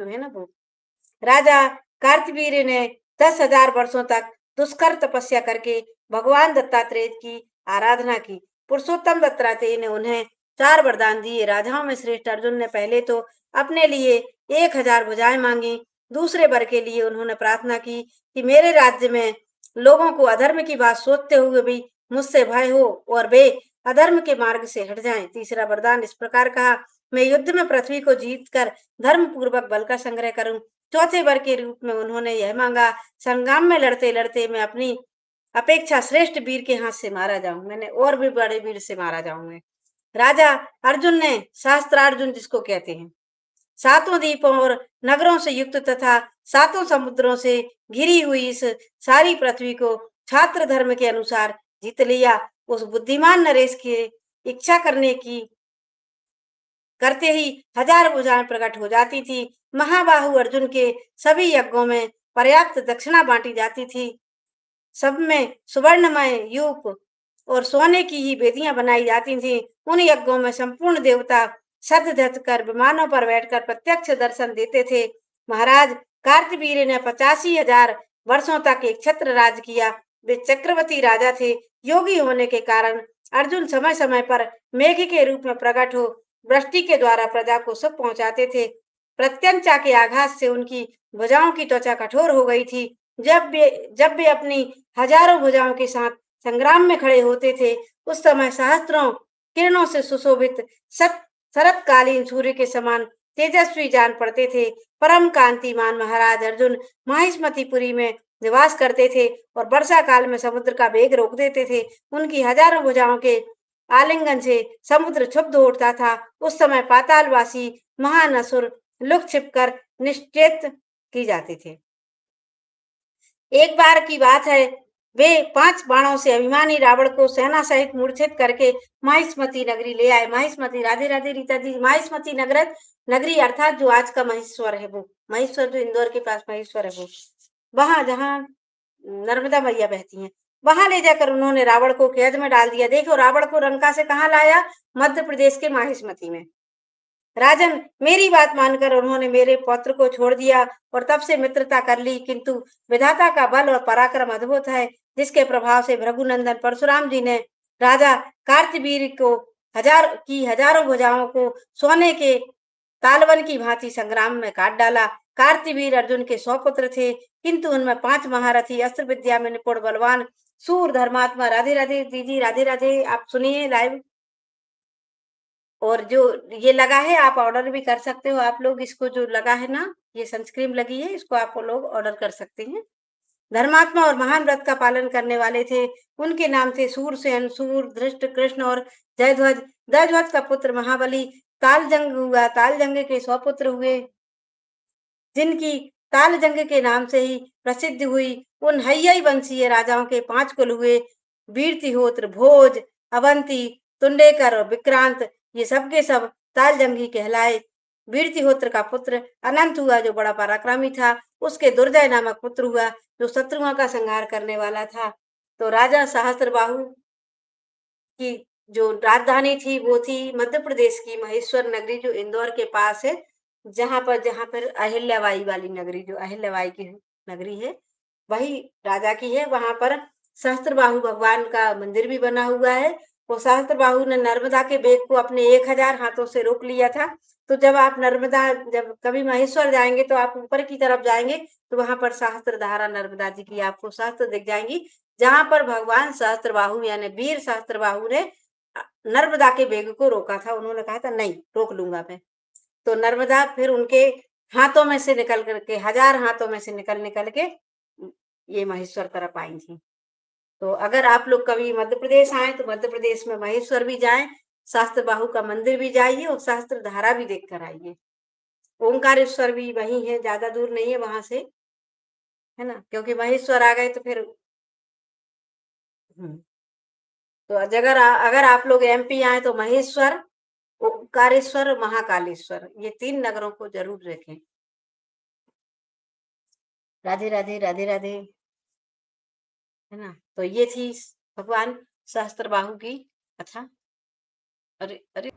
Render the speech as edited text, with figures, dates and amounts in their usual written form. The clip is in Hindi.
है ना वो। राजा कार्तवीर्य ने 10,000 वर्षों तक दुष्कर तपस्या करके भगवान दत्तात्रेय की आराधना की। पुरुषोत्तम दत्तात्रेय ने उन्हें 4 वरदान दिए। राजाओं में श्रेष्ठ अर्जुन ने पहले तो अपने लिए 1000 भुजाएं मांगी। दूसरे वर के लिए उन्होंने प्रार्थना की कि मेरे राज्य में लोगों को अधर्म की बात सोचते हुए भी मुझसे भय हो और वे अधर्म के मार्ग से हट जाएं। तीसरा वरदान इस प्रकार कहा, मैं युद्ध में पृथ्वी को जीतकर धर्म पूर्वक बल का संग्रह करूं। चौथे वर के रूप में उन्होंने यह मांगा, संग्राम में लड़ते लड़ते मैं अपनी अपेक्षा श्रेष्ठ वीर के हाथ से मारा जाऊं, मैंने और भी बड़े वीर से मारा जाऊं। राजा अर्जुन ने सहस्त्रार्जुन जिसको कहते हैं, सातों द्वीपों और नगरों से युक्त तथा सातों समुद्रों से घिरी हुई इस सारी पृथ्वी को छात्र धर्म के अनुसार जीत लिया। उस बुद्धिमान नरेश की इच्छा करते ही 1000 भुजाएं प्रकट हो जाती थी। महाबाहु अर्जुन के सभी यज्ञों में पर्याप्त दक्षिणा बांटी जाती थी। सब में सुवर्णमय यूप और सोने की ही वेदियां बनाई जाती थी। उन यज्ञों में संपूर्ण देवता सज धज कर विमानों पर बैठकर प्रत्यक्ष दर्शन देते थे। महाराज कार्तवीर्य ने 85,000 वर्षों तक एक छत्र राज किया। वे चक्रवर्ती राजा थे। योगी होने के कारण अर्जुन समय समय पर मेघ के रूप में प्रकट हो वृष्टि के द्वारा प्रजा को सुख पहुंचाते थे। प्रत्यंचा के आघात से उनकी भुजाओं की त्वचा कठोर हो गई थी। जब वे अपनी हजारों भुजाओं के साथ संग्राम में खड़े होते थे, उस समय सहस्त्रों किरणों से सुशोभित शरतकालीन सूर्य के समान तेजस्वी जान पड़ते थे। परम कांतिमान महाराज अर्जुन माहिष्मतिपुरी में निवास करते थे और वर्षा काल में समुद्र का वेग रोक देते थे। उनकी हजारों भुजाओं के आलिंगन से समुद्र क्षुब्ध उठता था। उस समय पातालवासी महान असुर लुक छिपकर निश्चेत की जाते थे। एक बार की बात है, वे 5 बाणों से अभिमानी रावण को सेना सहित मूर्छित करके माहिष्मती नगरी ले आए। माहिष्मती, राधे राधे रीता जी, माहिष्मती नगरी अर्थात जो आज का महेश्वर है, वो महेश्वर जो इंदौर के पास महेश्वर है, वो वहां जहाँ नर्मदा मैया बहती हैं, वहां ले जाकर उन्होंने रावण को कैद में डाल दिया। देखो रावण को लंका से कहाँ लाया, मध्य प्रदेश के माहिष्मती में। राजन मेरी बात मानकर उन्होंने मेरे पौत्र को छोड़ दिया और तब से मित्रता कर ली, किंतु विधाता का बल और पराक्रम अद्भुत है, जिसके प्रभाव से भृगुनंदन परशुराम जी ने राजा कार्तवीर्य को हजारों भुजाओं को सोने के तालवन की भांति संग्राम में काट डाला। कार्तवीर अर्जुन के 100 पुत्र थे, किंतु उनमें 5 महारथी, अस्त्र विद्या में निपुण, बलवान, सूर, धर्मात्मा। राधे राधे दीदी, राधे राधे। आप सुनिए लाइव, और जो ये लगा है आप ऑर्डर भी कर सकते हो। आप लोग इसको जो लगा है ना, ये सनस्क्रीन लगी है, इसको आप लोग ऑर्डर कर सकते हैं। धर्मात्मा और महान व्रत का पालन करने वाले थे। उनके नाम थे सूरसेन, सूर, धृष्ट, कृष्ण और जयध्वज। जयध्वज का पुत्र महाबली। तालजंग हुआ, तालजंग के 100 पुत्र हुए, जिनकी तालजंग के नाम से ही प्रसिद्ध हुई। उन हय्यई वंशीय राजाओं के 5 कुल हुए, वीरतिहोत्र, भोज, अवंती, तुंडेकर और विक्रांत। ये सब के सब तालजंगी कहलाए। वीरतिहोत्र का पुत्र अनंत हुआ, जो बड़ा पराक्रमी था। उसके दुर्जय नामक पुत्र हुआ, जो शत्रुओं का संहार करने वाला था। तो राजा सहस्त्रबाहु की जो राजधानी थी वो थी मध्य प्रदेश की महेश्वर नगरी, जो इंदौर के पास है, जहां पर अहिल्याबाई वाली नगरी, जो अहिल्याबाई की नगरी है, वही राजा की है। वहां पर सहस्त्रबाहु भगवान का मंदिर भी बना हुआ है। वो सहस्त्रबाहु ने नर्मदा के वेग को अपने 1000 हाथों से रोक लिया था। तो जब कभी महेश्वर जाएंगे तो आप ऊपर की तरफ जाएंगे तो वहां पर सहस्त्रधारा नर्मदा जी की आपको सहस्त्र दिख जाएंगी, जहां पर भगवान सहस्त्रबाहु यानी वीर सहस्त्रबाहु ने नर्मदा के वेग को रोका था। उन्होंने कहा था नहीं, रोक लूंगा मैं। तो नर्मदा फिर उनके हाथों में से निकल करके, 1000 हाथों में से निकल निकल के ये महेश्वर तरफ आई थी। तो अगर आप लोग कभी मध्य प्रदेश आए तो मध्य प्रदेश में महेश्वर भी जाएं, सहस्त्रबाहु का मंदिर भी जाइए और सहस्त्र धारा भी देख कर आइए। ओंकारेश्वर भी वही है, ज्यादा दूर नहीं है वहां से, है ना, क्योंकि महेश्वर आ गए तो फिर तो अगर आप लोग एमपी आए तो महेश्वर, ओंकारेश्वर, महाकालेश्वर, ये 3 नगरों को जरूर देखें। राधे राधे, राधे राधे, है ना। तो ये थी भगवान सहस्त्रबाहु की कथा। अरे अरे